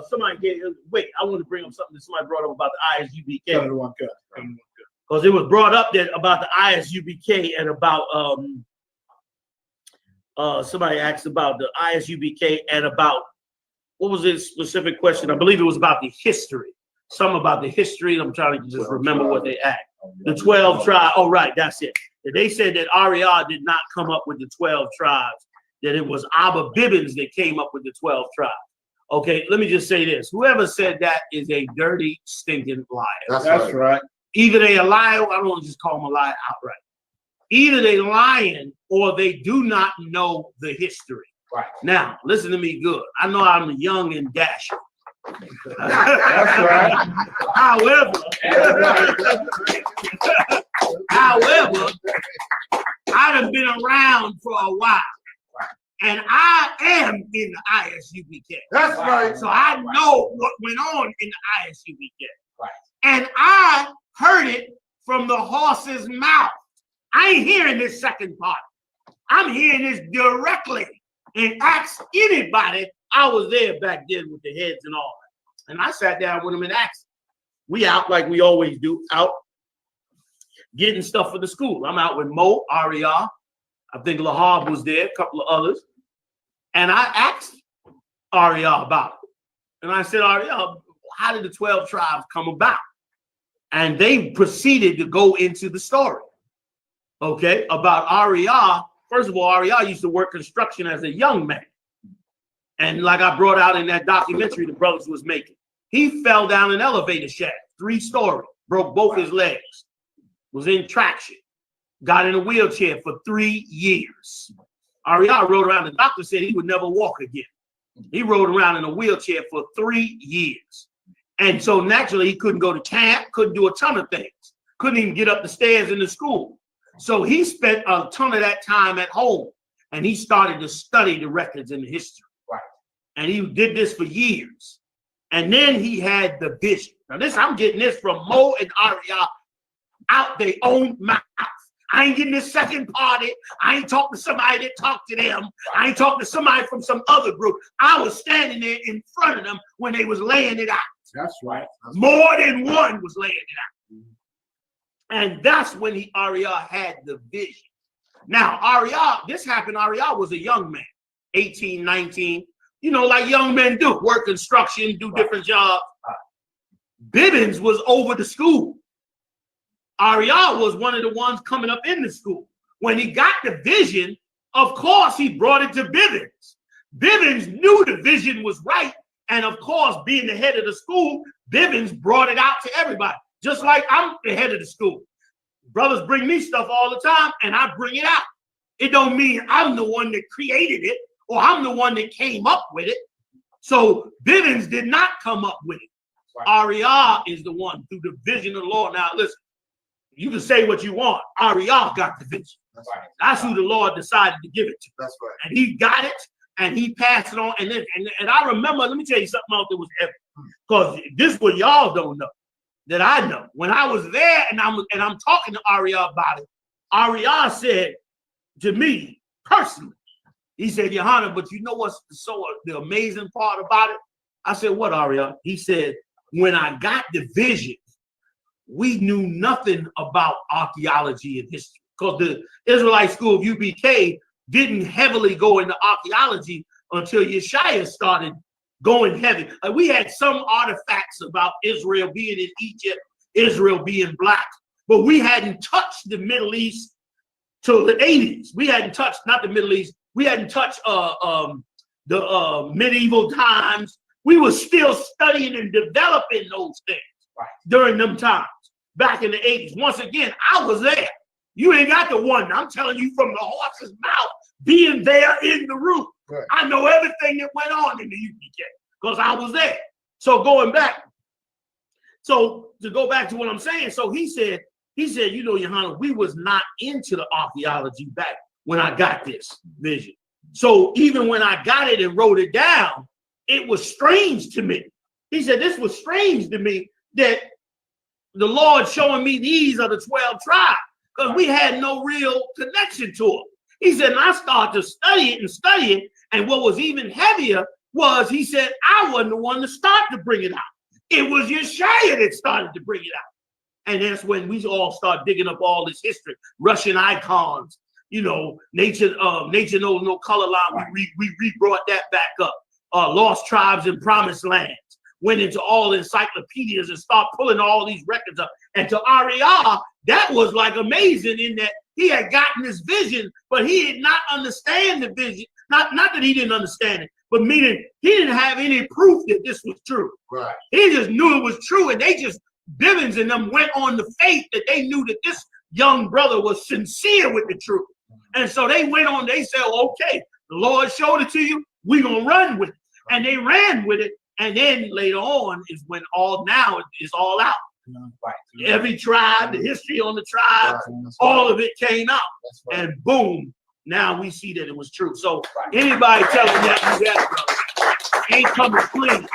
somebody gave. Wait, I want to bring up something that somebody brought up about the ISUPK. Because it was brought up that about the ISUPK and about somebody asked about the ISUPK and about what was this specific question? I believe it was about the history. Something about the history. I'm trying to just remember what they asked. The 12 tribes. Oh, right, that's it. They said that Ariah did not come up with the 12 tribes, that it was Abba Bibbins that came up with the 12 tribes. Okay, let me just say this. Whoever said that is a dirty, stinking liar. That's right. Either they a liar, I don't want to just call them a liar outright. Either they lying or they do not know the history. Right. Now, listen to me good. I know I'm young and dashing. That's right. However, I done been around for a while. And I am in the ISUPK. That's right. So I know what went on in the ISUPK. Right. And I heard it from the horse's mouth. I ain't hearing this second part. I'm hearing this directly. And ask anybody. I was there back then with the heads and all that. And I sat down with them and asked them. We out like we always do, out getting stuff for the school. I'm out with Mo, Ariah. I think Lahab was there, a couple of others. And I asked Ariah about it. And I said, Ariah, how did the 12 tribes come about? And they proceeded to go into the story, okay, about Ariah. First of all, Ariah used to work construction as a young man. And like I brought out in that documentary the brothers was making, he fell down an elevator shaft, 3-story, broke both his legs, was in traction, got in a wheelchair for 3 years. Ariah rode around, the doctor said he would never walk again. He rode around in a wheelchair for 3 years. And so naturally he couldn't go to camp, couldn't do a ton of things, couldn't even get up the stairs in the school. So he spent a ton of that time at home and he started to study the records and the history. Right. And he did this for years. And then he had the vision. Now this, I'm getting this from Mo and Ariah out their own mouth. I ain't getting this second party. I ain't talking to somebody that talked to them. I ain't talking to somebody from some other group. I was standing there in front of them when they was laying it out. That's right. More than one was laying it out. And that's when Ariah had the vision. Now, Ariah, this happened, Ariah was a young man, 18, 19, you know, like young men do, work construction, do different jobs. Bibbins was over the school. Ariah was one of the ones coming up in the school. When he got the vision, of course, he brought it to Bibbins. Bibbins knew the vision was right. And of course, being the head of the school, Bibbins brought it out to everybody. Just like I'm the head of the school. Brothers bring me stuff all the time and I bring it out. It don't mean I'm the one that created it or I'm the one that came up with it. So Bibbins did not come up with it. Right. Ariah is the one through the vision of the Lord. Now listen, you can say what you want. Ariah got the vision. That's right. That's who the Lord decided to give it to. That's right. And he got it and he passed it on. And then and I remember, let me tell you something else that was heavy. Because this is what y'all don't know. That I know. When I was there and I'm talking to Ariah about it, Ariah said to me personally, he said, Yohana, but you know what's the amazing part about it? I said, what, Ariah? He said, when I got the vision, we knew nothing about archaeology and history because the Israelite school of UPK didn't heavily go into archaeology until Yeshaya started going heavy. We had some artifacts about Israel being in Egypt, Israel being black, but we hadn't touched the Middle East till the 80s. We hadn't touched, not the Middle East, we hadn't touched the medieval times. We were still studying and developing those things during them times, back in the 80s. Once again, I was there. You ain't got the one. I'm telling you from the horse's mouth, being there in the room. Right. I know everything that went on in the UPK because I was there. So going back, so to go back to what I'm saying, so he said, you know, Yohana, we was not into the archaeology back when I got this vision. So even when I got it and wrote it down, it was strange to me. He said, this was strange to me that the Lord showing me these are the 12 tribes because we had no real connection to them. He said, and I started to study it. And what was even heavier was he said, I wasn't the one to start to bring it out. It was Yeshaya that started to bring it out. And that's when we all start digging up all this history, Russian icons, you know, nature knows no color line. We brought that back up. Lost tribes in promised lands. Went into all encyclopedias and start pulling all these records up. And to Ariel, that was like amazing in that he had gotten this vision, but he did not understand the vision. Not that he didn't understand it, but meaning he didn't have any proof that this was true. Right. He just knew it was true, and they just, Bivens and them went on the faith that they knew that this young brother was sincere with the truth. And so they went on, they said, okay, the Lord showed it to you, we're going to run with it. And they ran with it. And then later on is when now it's all out. Right. Every tribe, the history on the tribe, all of it came out. And boom, now we see that it was true. So anybody telling that you that, brother, ain't coming clean.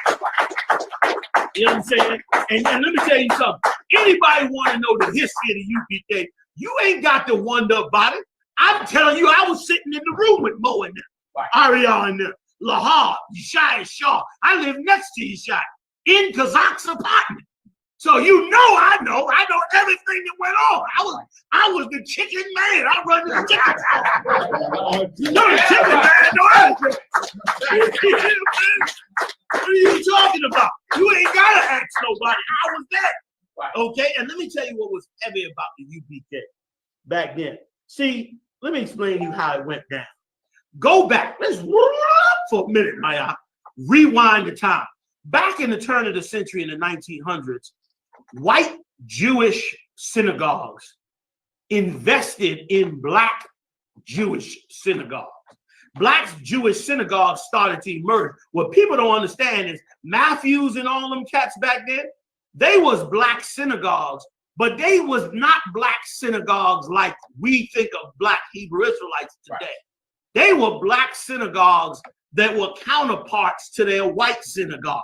You know what I'm saying? And let me tell you something. Anybody want to know the history of the UPK, you ain't got to wonder about it. I'm telling you, I was sitting in the room with Mo and them, Ariel and them, Lahar, Yeshaya Shaw. I live next to Yeshaya in Kazak's apartment. So you know I know everything that went on. I was the chicken man. I run the chicken house. You know the chicken man, no. What are you talking about? You ain't gotta ask nobody. I was there. Okay, and let me tell you what was heavy about the UPK back then. See, let me explain to you how it went down. Go back. Let's for a minute, Maya. Rewind the time. Back in the turn of the century in the 1900s, white Jewish synagogues invested in black Jewish synagogues. Black Jewish synagogues started to emerge. What people don't understand is Matthews and all them cats back then, they was black synagogues, but they was not black synagogues like we think of black Hebrew Israelites today. They were black synagogues that were counterparts to their white synagogues.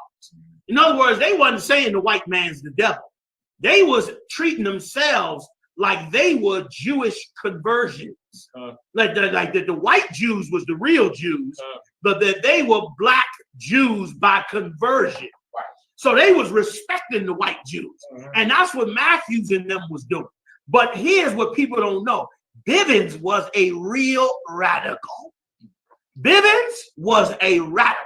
In other words, they wasn't saying the white man's the devil. They was treating themselves like they were Jewish conversions. Like the white Jews was the real Jews, but that they were black Jews by conversion. So they was respecting the white Jews. And that's what Matthews and them was doing. But here's what people don't know. Bivens was a real radical. Bivens was a radical.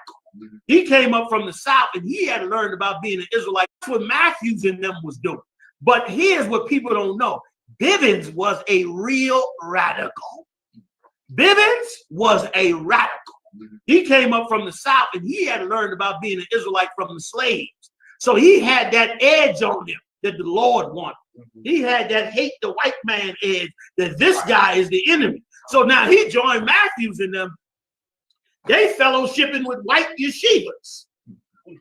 He came up from the South and he had learned about being an Israelite. That's what Matthews and them was doing. But here's what people don't know. Bivens was a real radical. Bivens was a radical. He came up from the South and he had learned about being an Israelite from the slaves. So he had that edge on him that the Lord wanted. He had that hate the white man edge that this guy is the enemy. So now he joined Matthews and them. They fellowshipping with white yeshivas,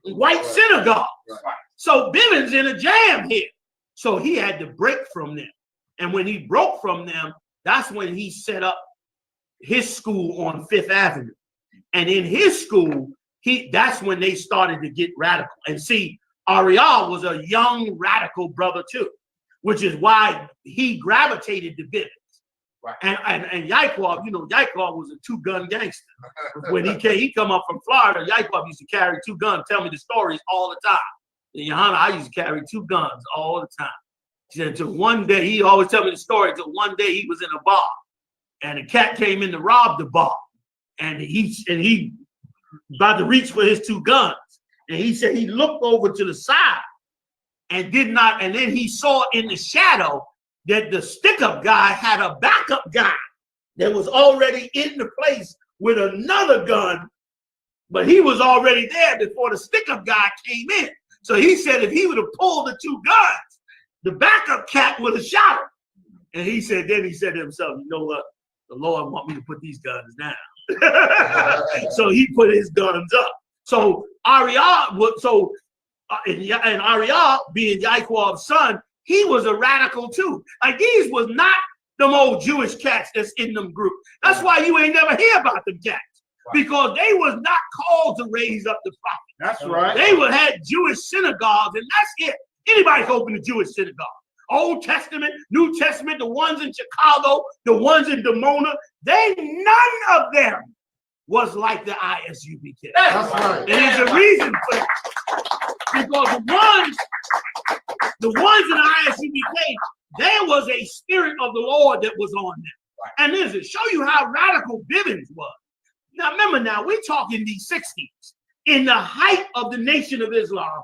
white synagogues. So Bivens in a jam here. So he had to break from them. And when he broke from them, that's when he set up his school on Fifth Avenue. And in his school, that's when they started to get radical. And see, Ariel was a young radical brother too, which is why he gravitated to Bivens. And Yaakov, you know, Yaakov was a two-gun gangster. When he come up from Florida, Yaakov used to carry two guns, tell me the stories all the time. And Johanna, I used to carry two guns all the time. She said, until one day, he always tell me the story, until one day he was in a bar and a cat came in to rob the bar. And he about to reach for his two guns. And he said he looked over to the side and and then he saw in the shadow that the stick-up guy had a backup guy that was already in the place with another gun, but he was already there before the stick-up guy came in. So he said if he would have pulled the two guns, the backup cat would have shot him. And then he said to himself, you know what? The Lord want me to put these guns down. So he put his guns up. So Ariel, and Ariel being Yaakov's son, he was a radical too. Like these was not them old Jewish cats that's in them groups. That's why you ain't never hear about them cats. Because they was not called to raise up the prophet. That's right. They would have Jewish synagogues, and that's it. Anybody can open a Jewish synagogue. Old Testament, New Testament, the ones in Chicago, the ones in Dimona, none of them was like the ISUPK. That's right. And there's a reason for that. Because the ones in the ISUPK, there was a spirit of the Lord that was on them. Right. And listen, show you how radical Bivens was. Now remember, now we're talking the 60s, in the height of the Nation of Islam.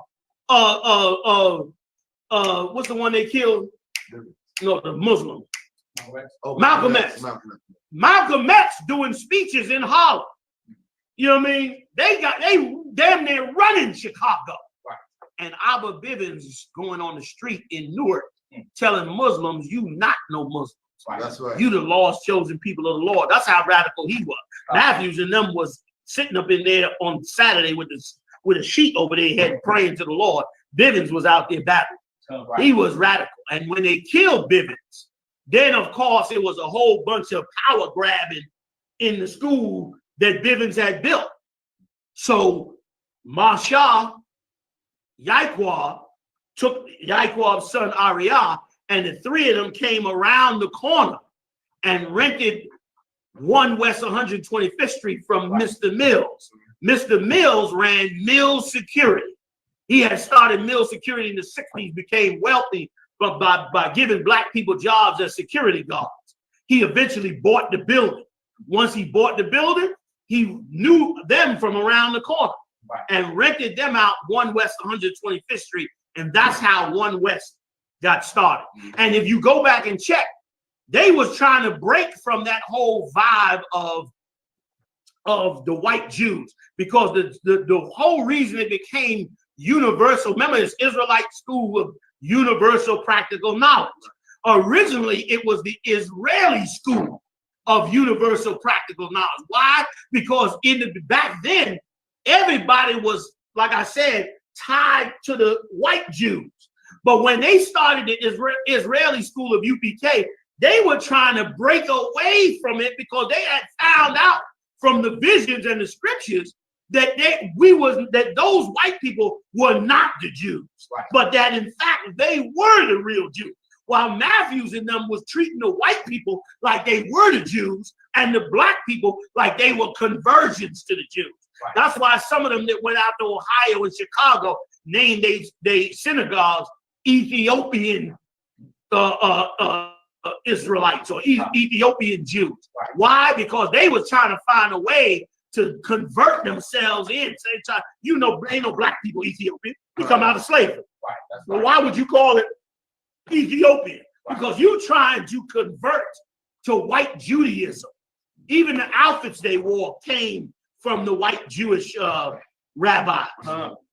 What's the one they killed? No, the Muslim. Malcolm X. Malcolm X doing speeches in Harlem. You know what I mean? They damn near running Chicago. Right. And Abba Bivens is going on the street in Newark telling Muslims, you not no Muslims. Right. That's right. You the lost chosen people of the Lord. That's how radical he was. Matthews and them was sitting up in there on Saturday with a sheet over their head praying to the Lord. Bivens was out there battling. Right. He was radical. And when they killed Bivens, then of course it was a whole bunch of power grabbing in the school that Bivens had built. So Masha Yaiqub took Yaiqub's son Ariyah, and the three of them came around the corner and rented 1 West 125th Street from Mr. Mills. Mr. Mills ran Mills Security. He had started Mills Security in the 60s, became wealthy but by giving black people jobs as security guards. He eventually bought the building. Once he bought the building, he knew them from around the corner and rented them out 1 West 125th Street. And that's how 1 West got started. And if you go back and check, they was trying to break from that whole vibe of the white Jews, because the whole reason it became universal, remember, it's Israelite School of Universal Practical Knowledge. Originally, it was the Israeli School of Universal Practical Knowledge. Why? Because back then, everybody was, like I said, tied to the white Jews. But when they started the Israeli School of UPK, they were trying to break away from it, because they had found out from the visions and the scriptures that those white people were not the Jews, but that in fact they were the real Jews. While Matthews and them was treating the white people like they were the Jews, and the black people like they were conversions to the Jews. Right. That's why some of them that went out to Ohio and Chicago named they synagogues Ethiopian Israelites or Ethiopian Jews. Right. Why? Because they was trying to find a way to convert themselves in. Ain't no black people Ethiopian. We come out of slavery. Right. Well, why would you call it Ethiopian? Right. Because you're trying to convert to white Judaism. Even the outfits they wore came from the white Jewish rabbis.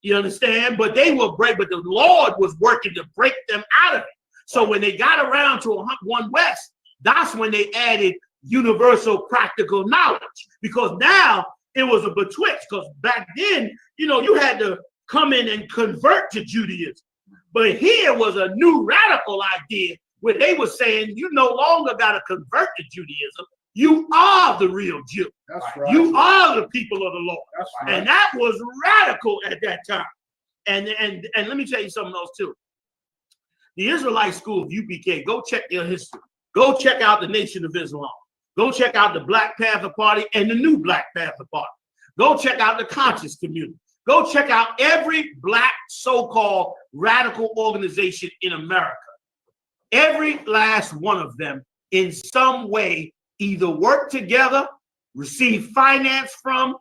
You understand? But they were but the Lord was working to break them out of it. So when they got around to 1 West, that's when they added universal practical knowledge, because now it was a betwixt. Because back then, you had to come in and convert to Judaism. But here was a new radical idea where they were saying you no longer got to convert to Judaism. You are the real Jew. That's right. You are the people of the Lord. That's right. And that was radical at that time. And let me tell you something else too. The Israelite School of UPK, go check their history. Go check out the Nation of Islam. Go check out the Black Panther Party and the new Black Panther Party. Go check out the Conscious Community. Go check out every black so-called radical organization in America. Every last one of them in some way either work together, receive finance from,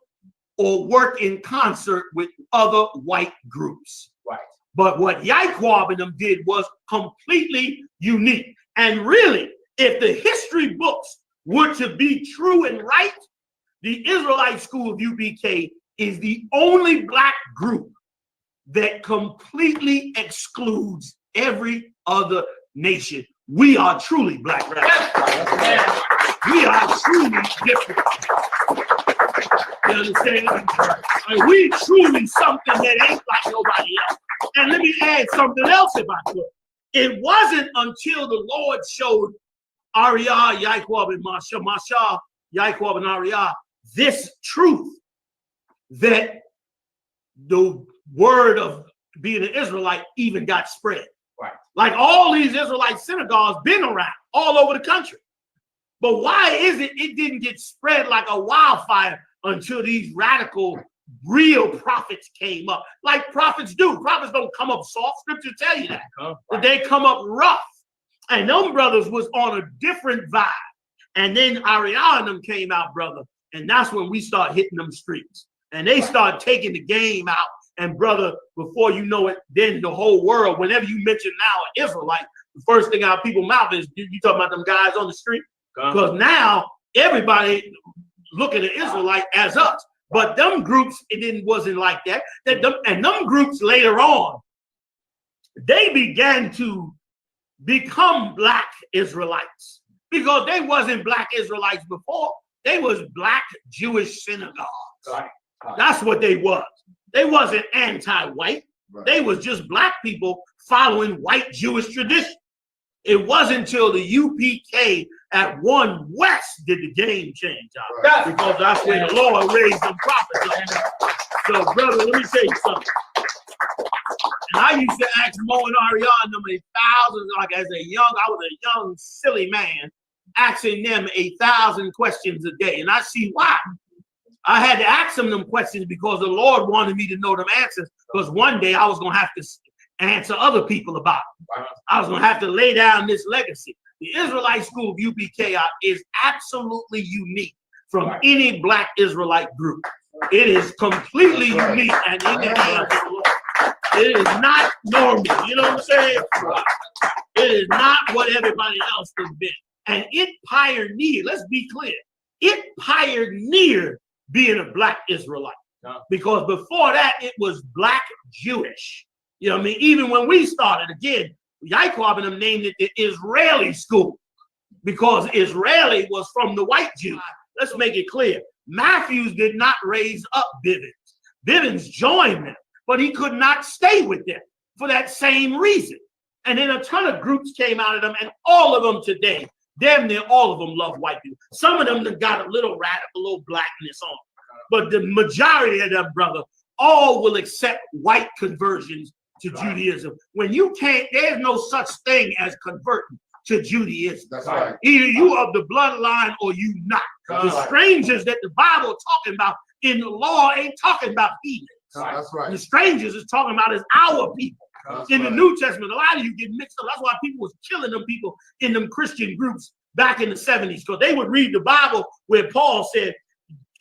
or work in concert with other white groups. Right. But what Yaiqub and them did was completely unique. And really, if the history books were to be true and right, the Israelite School of UPK is the only black group that completely excludes every other nation. We are truly black radicals. We are truly different. You understand? And we truly something that ain't like nobody else. And let me add something else if I could. It wasn't until the Lord showed Ariyah, Yaiqub, and Masha, Yaiqub, and Ariyah this truth, that the word of being an Israelite even got spread. Right. Like all these Israelite synagogues been around all over the country. But why is it didn't get spread like a wildfire until these radical, real prophets came up. Like prophets do. Prophets don't come up soft. Scripture tell you that. But they come up rough. And them brothers was on a different vibe. And then Ariana and them came out, brother. And that's when we start hitting them streets. And they start taking the game out. And brother, before you know it, then the whole world, whenever you mention now an Israelite, the first thing out of people's mouth is, you talking about them guys on the street? Because now everybody look at the Israelite as us. But them groups, wasn't like that. And them groups later on, they began to become black Israelites. Because they wasn't black Israelites before. They was black Jewish synagogues. Right. That's what they was. They wasn't anti-white. Right. They was just black people following white Jewish tradition. It wasn't until the UPK at 1 West did the game change out. Right. Because that's where the Lord raised them prophets up. So, brother, let me tell you something. And I used to ask Mo and Ariana them 1,000, like I was a young, silly man, asking them 1,000 questions a day. And I see why. I had to ask them questions because the Lord wanted me to know them answers, because one day I was going to have to answer other people about them. I was going to have to lay down this legacy. The Israelite school of UPK is absolutely unique from any black Israelite group. It is completely unique and in the hands of the Lord. It is not normal. You know what I'm saying? It is not what everybody else has been. And it pioneered, let's be clear, it pioneered being a black Israelite. Because before that, it was black Jewish. You know what I mean? Even when we started, again, Yaakov and them named it the Israeli school because Israeli was from the white Jews. Let's make it clear. Matthews did not raise up Bivens. Bivens joined them, but he could not stay with them for that same reason. And then a ton of groups came out of them, and all of them today, damn near all of them love white people. Some of them got a little radical, a little blackness on them. But the majority of them, brother, all will accept white conversions to Judaism. When you can't, there's no such thing as converting to Judaism. That's right. Either you of the bloodline or you not. The strangers that the Bible talking about in the law ain't talking about heathens. That's right. The strangers is talking about is our people. In the New Testament, a lot of you get mixed up. That's why people was killing them people in them Christian groups back in the 70s, because they would read the Bible where Paul said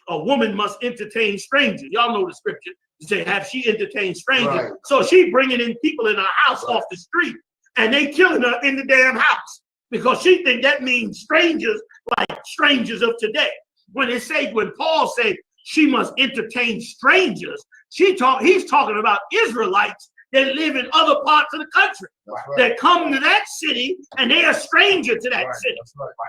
a woman must entertain strangers. Y'all know the scripture. You say, have she entertained strangers? Right. So she bringing in people in her house off the street, and they killing her in the damn house because she think that means strangers like strangers of today. When Paul said she must entertain strangers, he's talking about Israelites that live in other parts of the country that come to that city and they are stranger to that city.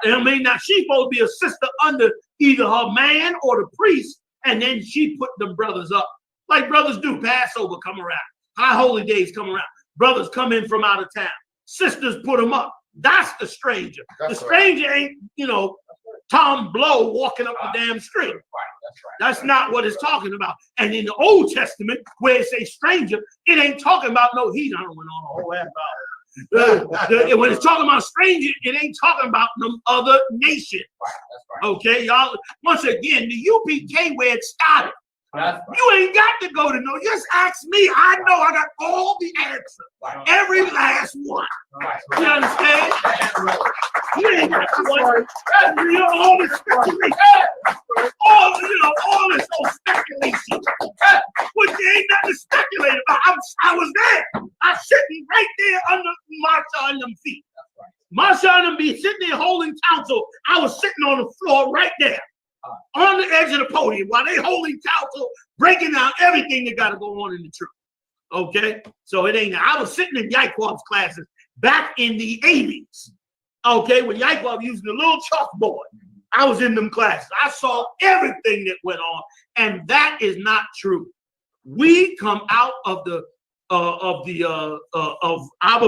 I mean, now she's supposed to be a sister under either her man or the priest, and then she put them brothers up like brothers do. Passover come around, high holy days come around. Brothers come in from out of town. Sisters put them up. That's the stranger. The stranger ain't, Tom Blow walking up the damn street. That's not what it's talking about. And in the Old Testament, where it says stranger, it ain't talking about no heathen. I don't went on a whole half hour. When it's talking about stranger, it ain't talking about them other nations. Okay, y'all. Once again, the UPK where it started. You ain't got to go to know. Just ask me. I know I got all the answers. Every last one. You understand? You ain't got to worry. All this speculation. All this old speculation. But there ain't nothing to speculate about. I was there. I was sitting right there under Marsha and them feet. Marsha and them be sitting there holding counsel. I was sitting on the floor right there. On the edge of the podium while they holding counsel, breaking down everything that got to go on in the truth. Okay? So it ain't. I was sitting in Yaikov's classes back in the 80s. Okay? When Yaikov using the little chalkboard, I was in them classes. I saw everything that went on, and that is not true. We come out of our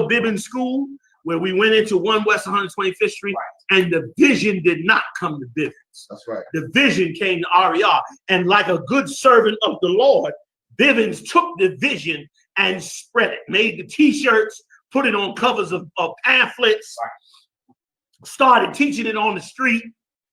Bibbin school, where we went into 1 West 125th Street, and the vision did not come to Bivens. That's right. The vision came to RER. And like a good servant of the Lord, Bivens took the vision and spread it, made the t-shirts, put it on covers of pamphlets, started teaching it on the street,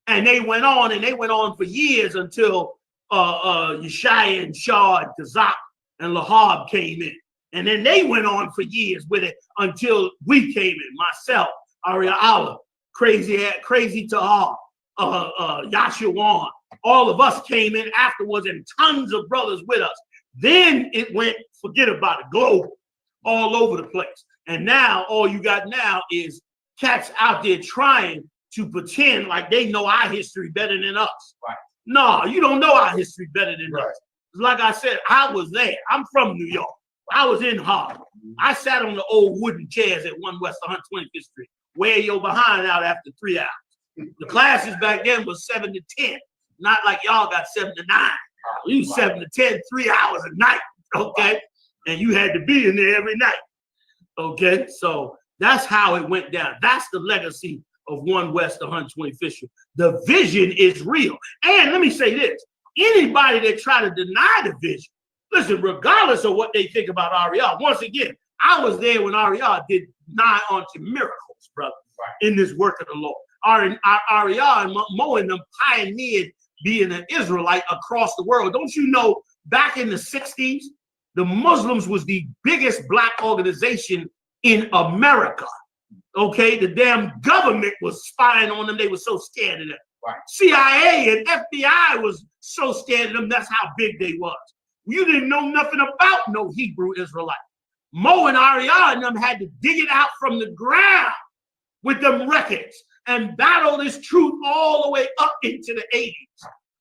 and they went on for years until Yeshaya and Shaw and Kazak and Lahab came in. And then they went on for years with it until we came in. Myself, Aria Allah, Crazy Tahar, Yashawan, all of us came in afterwards, and tons of brothers with us. Then it went, forget about it, global, all over the place. And now all you got now is cats out there trying to pretend like they know our history better than us. Right. No, you don't know our history better than us. Like I said, I was there. I'm from New York. I was in Harlem. I sat on the old wooden chairs at 1 West 125th Street. Wear your behind out after 3 hours. The classes back then was 7 to 10. Not like y'all got 7 to 9. You 7 to 10, 3 hours a night, okay? And you had to be in there every night, okay? So that's how it went down. That's the legacy of 1 West 125th Street. The vision is real. And let me say this. Anybody that try to deny the vision, listen, regardless of what they think about Ariel, once again, I was there when Ariel did nigh unto miracles, brother, in this work of the Lord. Ariel and Mo and them pioneered being an Israelite across the world. Don't you know, back in the 60s, the Muslims was the biggest black organization in America. Okay, the damn government was spying on them. They were so scared of them. Right. CIA and FBI was so scared of them. That's how big they was. You didn't know nothing about no Hebrew Israelite. Mo and Ariel and them had to dig it out from the ground with them records and battle this truth all the way up into the 80s.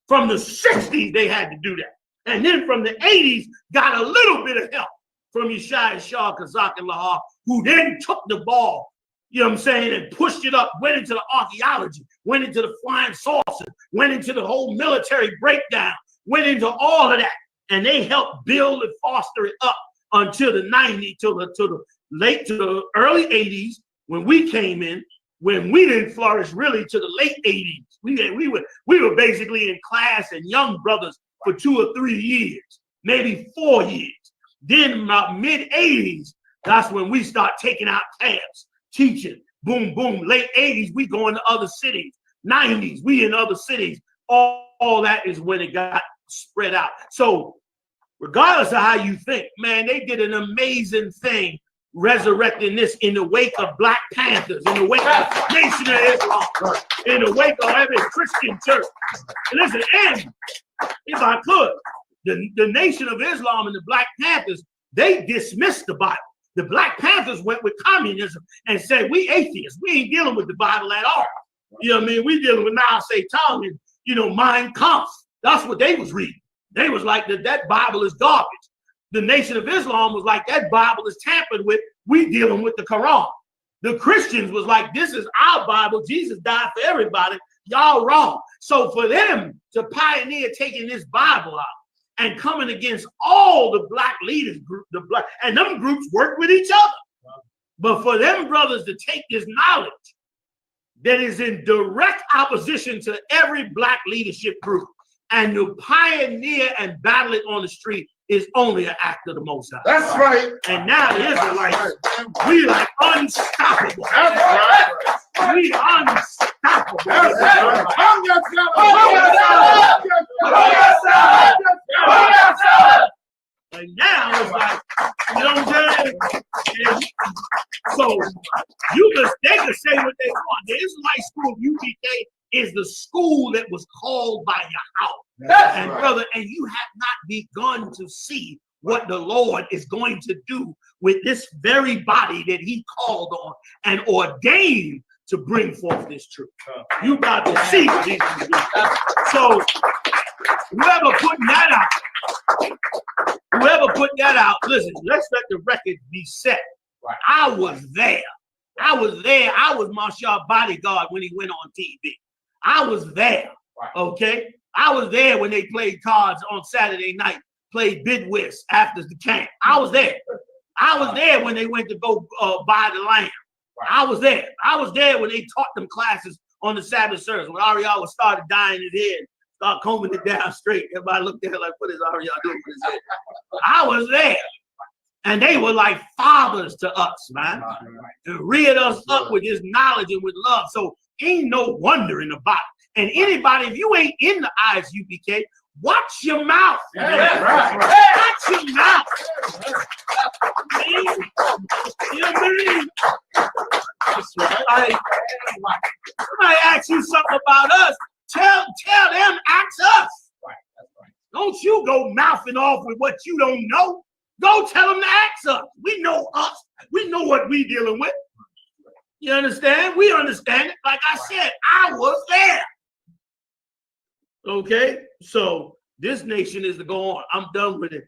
From the 60s, they had to do that. And then from the 80s, got a little bit of help from Yeshaya, Shah, Kazak, and Lahar, who then took the ball, you know what I'm saying, and pushed it up, went into the archaeology, went into the flying saucers, went into the whole military breakdown, went into all of that. And they helped build and foster it up until the 90s, to the early 80s, when we came in, when we didn't flourish really to the late 80s. We were basically in class and young brothers for 2 or 3 years, maybe 4 years. Then about mid 80s, that's when we start taking out tabs, teaching, boom, boom. Late 80s, we go into other cities. 90s, we in other cities. All that is when it got spread out. So regardless of how you think, man, they did an amazing thing resurrecting this in the wake of Black Panthers, in the wake of Nation of Islam, in the wake of every Christian church. And listen, and if I could, the Nation of Islam and the Black Panthers, they dismissed the Bible. The Black Panthers went with communism and said, we atheists, we ain't dealing with the Bible at all. You know what I mean? We dealing with Mao Zedong and, you know, Mein Kampf. That's what they was reading. They was like, that Bible is garbage. The Nation of Islam was like, that Bible is tampered with. We dealing with the Quran. The Christians was like, this is our Bible. Jesus died for everybody. Y'all wrong. So for them to pioneer taking this Bible out and coming against all the black leaders, and them groups work with each other. But for them brothers to take this knowledge that is in direct opposition to every black leadership group and to pioneer and battle it on the street is only an act of the Most High. That's right. And now the Israelites, we like unstoppable. That's right. We unstoppable. That's right. And now it's like, you know what I'm saying? And so they can say what they want. The Israelite school, UPK, is the school that was called by Yahweh. And right. Brother, and you have not begun to see what the Lord is going to do with this very body that he called on and ordained to bring forth this truth. You got to see what he's going to do. So whoever put that out, listen, let's let the record be set. Right. I was there. I was Marshall's bodyguard when he went on TV. I was there. Right. Okay. I was there when they played cards on Saturday night, played bid whist after the camp. I was there. I was there when they went to go buy the land. Right. I was there. I was there when they taught them classes on the Sabbath service. When Ariel started dyeing his head, start combing it down straight. Everybody looked at it like, what is Ariel doing with his head? I was there. And they were like fathers to us, man. And reared us up with his knowledge and with love. So ain't no wonder in the body. And anybody, if you ain't in the ISUPK, watch your mouth. Right. Watch your mouth. You believe? That's right. Like, somebody asks you something about us, tell them, ask us. Right. That's right. Don't you go mouthing off with what you don't know. Go tell them to ask us. We know us. We know what we dealing with. You understand? We understand it. Like I said, I was there. Okay? So this nation is to go on. I'm done with it.